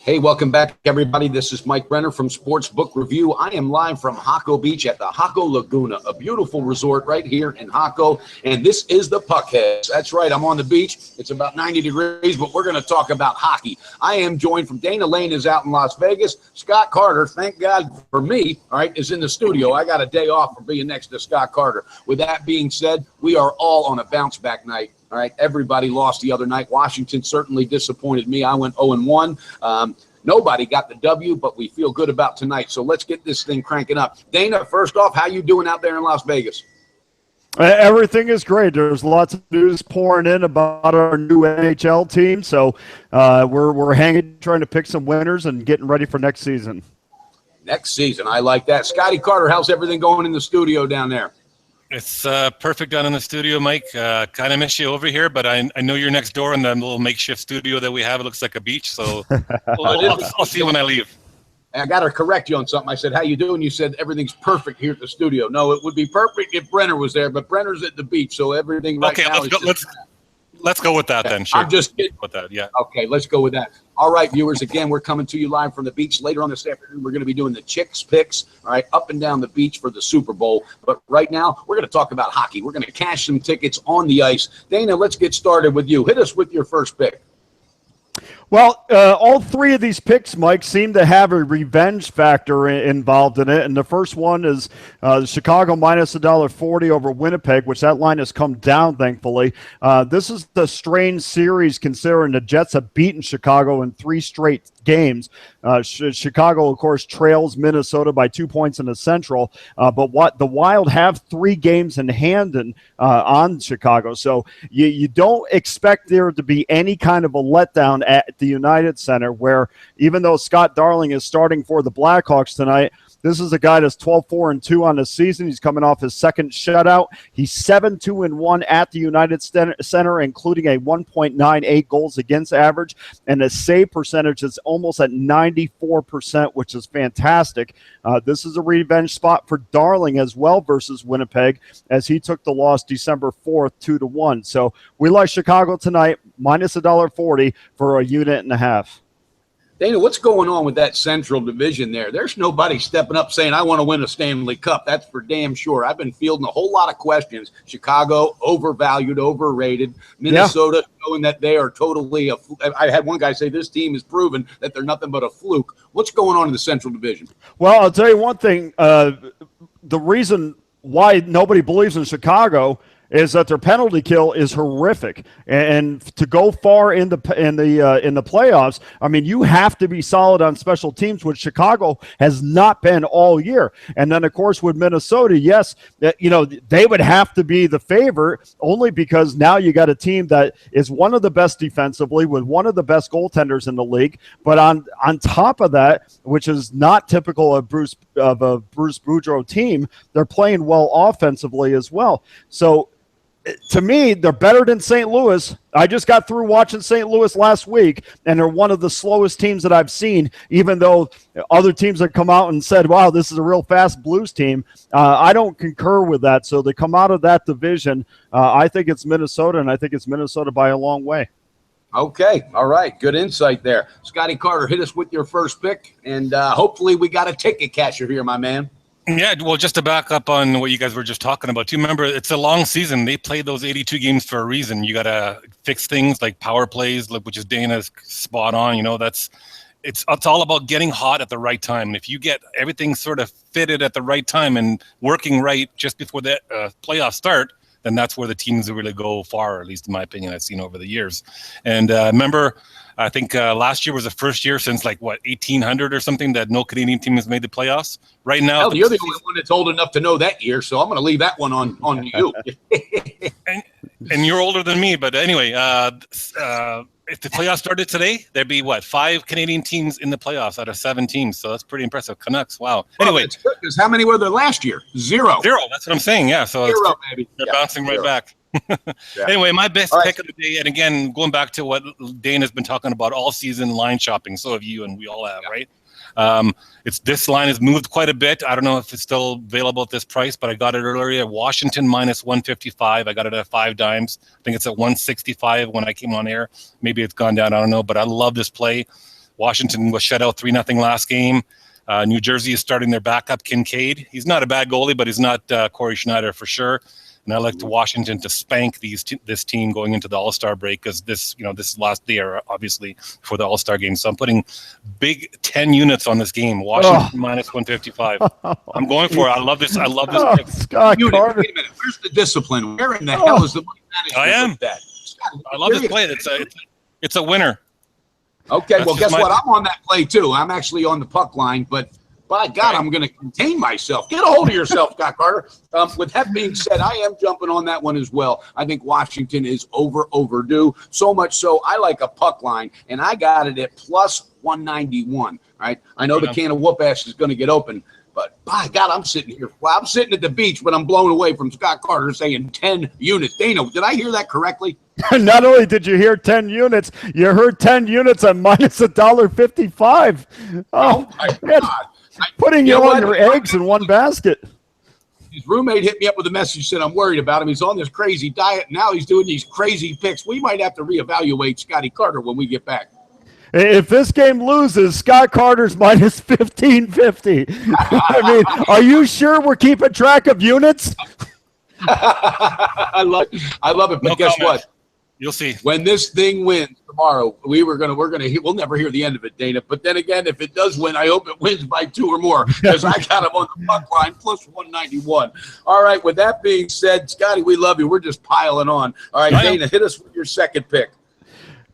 Hey, welcome back, everybody. This is Mike Brenner from Sportsbook Review. I am live from Hocko Beach at the Hocko Laguna, a beautiful resort right here in Hocko. And this is the Puckheads. That's right, I'm on the beach. It's about 90 degrees, but we're going to talk about hockey. I am joined from Dana Lane is out in Las Vegas. Scott Carter, thank God for me, all right, is in the studio. I got a day off for being next to Scott Carter. With that being said, we are all on a bounce back night. All right, everybody lost the other night. Washington certainly disappointed me. I went 0-1. Nobody got the W, but we feel good about tonight. So let's get this thing cranking up. Dana, first off, how you doing out there in Las Vegas? Everything is great. There's lots of news pouring in about our new NHL team. So we're hanging, trying to pick some winners and getting ready for next season. Next season, I like that. Scotty Carter, how's everything going in the studio down there? It's perfect down in the studio, Mike. Kind of miss you over here, but I know you're next door in the little makeshift studio that we have. It looks like a beach, so I'll see you when I leave. I got to correct you on something. I said, how you doing? You said everything's perfect here at the studio. No, it would be perfect if Brenner was there, but Brenner's at the beach, so everything right now is let's go with that then. Sure. I'm just kidding. With that, yeah. Okay, let's go with that. All right, viewers, again, we're coming to you live from the beach. Later on this afternoon, we're going to be doing the Chicks Picks, all right, up and down the beach for the Super Bowl. But right now, we're going to talk about hockey. We're going to cash some tickets on the ice. Dana, let's get started with you. Hit us with your first pick. Well, all three of these picks, Mike, seem to have a revenge factor involved in it. And the first one is Chicago minus $1.40 over Winnipeg, which that line has come down, thankfully. This is the strange series considering the Jets have beaten Chicago in 3 straight games. Chicago, of course, trails Minnesota by 2 points in the Central. But what the Wild have 3 games in hand on Chicago. So you don't expect there to be any kind of a letdown at the United Center, where even though Scott Darling is starting for the Blackhawks tonight, this is a guy that's 12-4-2 on the season. He's coming off his second shutout. He's 7-2-1 at the United Center, including a 1.98 goals against average, and a save percentage is almost at 94%, which is fantastic. This is a revenge spot for Darling as well versus Winnipeg, as he took the loss December 4th, 2-1. So we like Chicago tonight, minus $1.40 for a unit and a half. Dana, what's going on with that Central Division there? There's nobody stepping up saying, I want to win a Stanley Cup. That's for damn sure. I've been fielding a whole lot of questions. Chicago, overvalued, overrated. Minnesota, knowing that they are totally I had one guy say this team has proven that they're nothing but a fluke. What's going on in the Central Division? Well, I'll tell you one thing. The reason why nobody believes in Chicago is that their penalty kill is horrific, and to go far in the playoffs, I mean, you have to be solid on special teams, which Chicago has not been all year. And then, of course, with Minnesota, yes, they would have to be the favorite only because now you got a team that is one of the best defensively with one of the best goaltenders in the league. But on top of that, which is not typical of a Bruce Boudreau team, they're playing well offensively as well. So, to me, they're better than St. Louis. I just got through watching St. Louis last week, and they're one of the slowest teams that I've seen, even though other teams have come out and said, wow, this is a real fast Blues team. I don't concur with that. So they come out of that division. I think it's Minnesota, and I think it's Minnesota by a long way. Okay. All right. Good insight there. Scotty Carter, hit us with your first pick, and hopefully we got a ticket catcher here, my man. Yeah, well, just to back up on what you guys were just talking about, too, remember, it's a long season. They played those 82 games for a reason. You got to fix things like power plays, which is Dana's spot on. It's all about getting hot at the right time. And if you get everything sort of fitted at the right time and working right just before the playoffs start, then that's where the teams really go far, at least in my opinion, I've seen over the years. And remember, I think last year was the first year since 1800 or something that no Canadian team has made the playoffs. Right now, well, you're the only one that's old enough to know that year, so I'm going to leave that one on you. and you're older than me, but anyway, if the playoffs started today, there'd be 5 Canadian teams in the playoffs out of 7 teams. So that's pretty impressive. Canucks, wow. Anyway, it's good because how many were there last year? 0. That's what I'm saying. Yeah, so 0, baby. They're bouncing right back. Anyway, my best pick of the day, and again, going back to what Dana's been talking about all season, line shopping. So have you, and we all have, right? This line has moved quite a bit. I don't know if it's still available at this price, but I got it earlier. Washington minus 155. I got it at 5 dimes. I think it's at 165 when I came on air. Maybe it's gone down. I don't know, but I love this play. Washington was shut out 3-0 last game. New Jersey is starting their backup, Kincaid. He's not a bad goalie, but he's not Corey Schneider for sure. And I like Washington to spank this team going into the All-Star break, because this is last day, obviously, for the All-Star game. So I'm putting big 10 units on this game. Washington minus 155. I'm going for it. I love this. Pick. Scott Carter. Wait a minute. Where's the discipline? Where in the hell is the money management? I am. With that? I love this play. It's a winner. Okay, well, guess what? I'm on that play too. I'm actually on the puck line, but by God, I'm going to contain myself. Get a hold of yourself, Scott Carter. With that being said, I am jumping on that one as well. I think Washington is overdue. So much so, I like a puck line, and I got it at plus 191. Right? I know the can of whoop ass is going to get open, but by God, I'm sitting here. Well, I'm sitting at the beach, but I'm blown away from Scott Carter saying 10 units. Dana, did I hear that correctly? Not only did you hear 10 units, you heard 10 units at minus $1.55. Oh my God. Putting you on your eggs in one basket. His roommate hit me up with a message, said I'm worried about him. He's on this crazy diet. Now he's doing these crazy picks. We might have to reevaluate Scotty Carter when we get back. If this game loses, Scott Carter's minus 1550. I mean, are you sure we're keeping track of units? I love it. But No guess comment. what? You'll see. When this thing wins tomorrow, we'll never hear the end of it, Dana. But then again, if it does win, I hope it wins by 2 or more, because I got him on the puck line plus 191. All right. With that being said, Scotty, we love you. We're just piling on. All right, Dana, hit us with your second pick.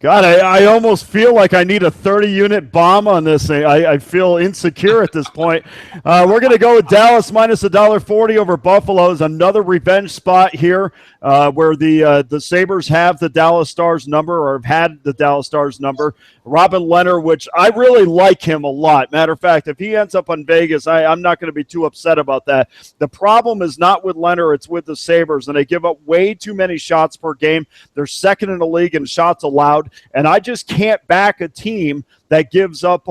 God, I almost feel like I need a 30-unit bomb on this thing. I feel insecure at this point. We're going to go with Dallas minus $1.40 over Buffalo. Is another revenge spot here where the Sabres have the Dallas Stars number, or have had the Dallas Stars number. Robin Leonard, which I really like him a lot. Matter of fact, if he ends up on Vegas, I'm not going to be too upset about that. The problem is not with Leonard, it's with the Sabres, and they give up way too many shots per game. They're second in the league in shots allowed. And I just can't back a team that gives up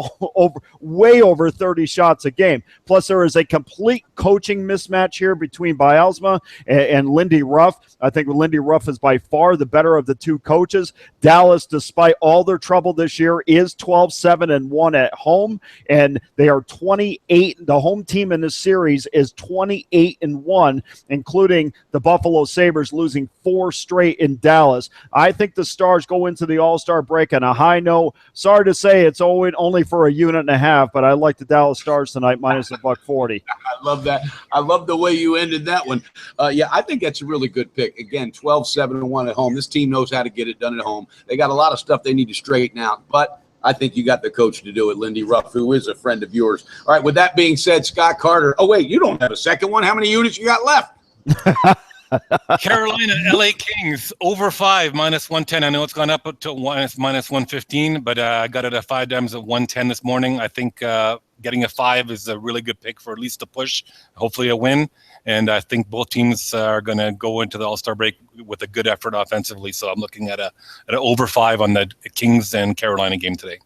way over 30 shots a game. Plus, there is a complete coaching mismatch here between Bielsa and Lindy Ruff. I think Lindy Ruff is by far the better of the two coaches. Dallas, despite all their trouble this year, is 12-7-1 at home, and they are 28. The home team in this series is 28-1, including the Buffalo Sabres losing 4 straight in Dallas. I think the Stars go into the All-Star break on a high note. Sorry to say it's only for 1.5 units, but I like the Dallas Stars tonight minus $1.40. I love that. I love the way you ended that one. Yeah, I think that's a really good pick. Again, 12-7-1 at home. This team knows how to get it done at home. They got a lot of stuff they need to straighten out, but I think you got the coach to do it, Lindy Ruff, who is a friend of yours. All right, with that being said, Scott Carter. Oh, wait, you don't have a second one. How many units you got left? Carolina, LA Kings over 5 minus 110. I know it's gone up to minus 115, but I got it at 5 times at 110 this morning. I think getting a 5 is a really good pick for at least a push, hopefully a win. And I think both teams are going to go into the All-Star break with a good effort offensively. So I'm looking at an over 5 on the Kings and Carolina game today.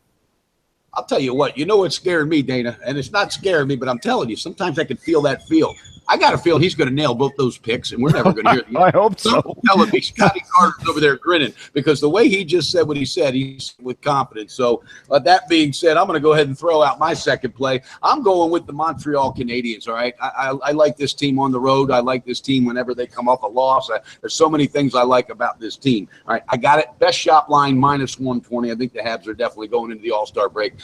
I'll tell you what, what's scaring me, Dana, and it's not scaring me, but I'm telling you, sometimes I can feel that feel. I got a feeling he's going to nail both those picks, and we're never going to hear the end. I hope so. Telling me Scotty Carter's over there grinning, because the way he just said what he said, he's with confidence. So that being said, I'm going to go ahead and throw out my second play. I'm going with the Montreal Canadiens, all right? I like this team on the road. I like this team whenever they come off a loss. There's so many things I like about this team. All right, I got it. Best shop line, minus 120. I think the Habs are definitely going into the All-Star break,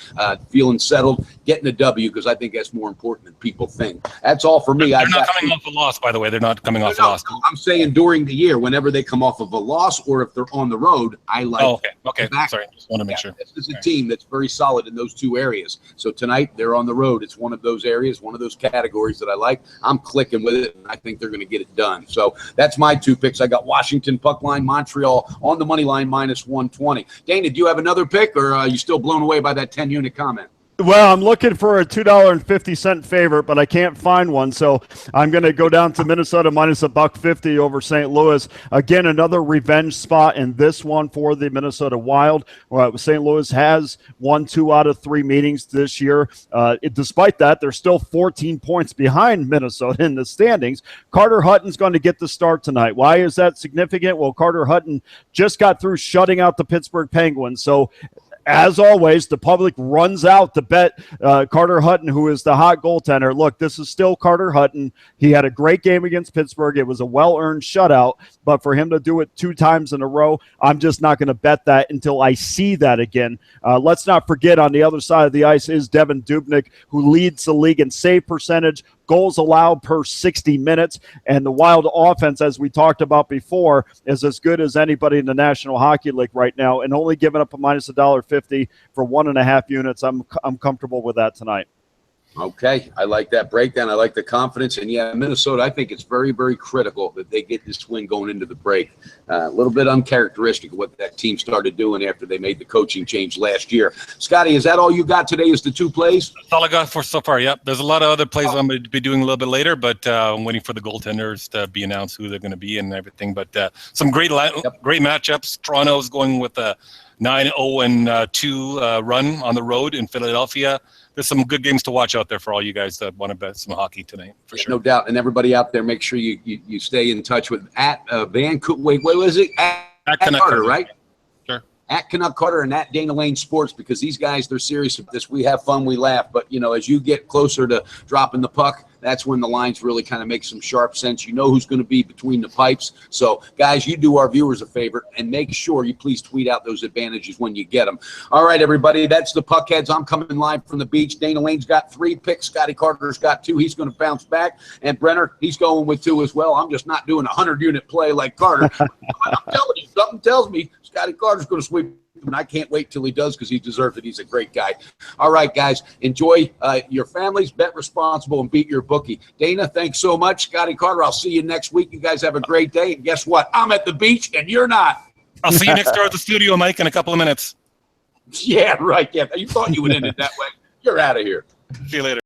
feeling settled, getting a W, because I think that's more important than people think. That's all for me. They're not coming off a loss, by the way. They're not coming off a loss. I'm saying during the year, whenever they come off of a loss or if they're on the road, I like. Oh, okay. Sorry, just want to make sure. This is a team that's very solid in those two areas. So tonight they're on the road. It's one of those areas, one of those categories that I like. I'm clicking with it, and I think they're going to get it done. So that's my 2 picks. I got Washington puck line, Montreal on the money line, minus 120. Dana, do you have another pick, or are you still blown away by that 10-unit comment? Well, I'm looking for a $2.50 favorite, but I can't find one, so I'm going to go down to Minnesota minus $1.50 over St. Louis. Again, another revenge spot in this one for the Minnesota Wild. St. Louis has won 2 out of 3 meetings this year. Despite that, they're still 14 points behind Minnesota in the standings. Carter Hutton's going to get the start tonight. Why is that significant? Well, Carter Hutton just got through shutting out the Pittsburgh Penguins, so as always, the public runs out to bet Carter Hutton, who is the hot goaltender. Look, this is still Carter Hutton. He had a great game against Pittsburgh. It was a well-earned shutout, but for him to do it 2 times in a row, I'm just not going to bet that until I see that again. Let's not forget, on the other side of the ice is Devin Dubnyk, who leads the league in save percentage, goals allowed per 60 minutes, and the Wild offense, as we talked about before, is as good as anybody in the National Hockey League right now, and only giving up a minus $1.50 for 1.5 units. I'm comfortable with that tonight. Okay, I like that breakdown. I like the confidence. And, yeah, Minnesota, I think it's very, very critical that they get this win going into the break. A little bit uncharacteristic of what that team started doing after they made the coaching change last year. Scotty, is that all you got today is the 2 plays? That's all I got for so far, yep. There's a lot of other plays I'm going to be doing a little bit later, but I'm waiting for the goaltenders to be announced who they're going to be and everything. But some great matchups. Toronto's going with a 9-0-2 run on the road in Philadelphia. There's some good games to watch out there for all you guys that want to bet some hockey tonight, for sure. No doubt. And everybody out there, make sure you stay in touch with at Vancouver. Wait, what was it? At Carter, right? Sure. At Canuck Carter and at Dana Lane Sports, because these guys, they're serious about this. We have fun, we laugh. But, as you get closer to dropping the puck, that's when the lines really kind of make some sharp sense. You know who's going to be between the pipes. So, guys, you do our viewers a favor and make sure you please tweet out those advantages when you get them. All right, everybody, that's the Puckheads. I'm coming live from the beach. Dana Lane's got 3 picks. Scotty Carter's got 2. He's going to bounce back. And Brenner, he's going with 2 as well. I'm just not doing a 100-unit play like Carter. I'm telling you, something tells me Scotty Carter's going to sweep. And I can't wait till he does because he deserves it. He's a great guy. All right, guys, enjoy your families, bet responsible, and beat your bookie. Dana, thanks so much. Scotty Carter, I'll see you next week. You guys have a great day. And guess what? I'm at the beach, and you're not. I'll see you next door at the studio, Mike, in a couple of minutes. Yeah, right. Yeah, you thought you would end it that way. You're out of here. See you later.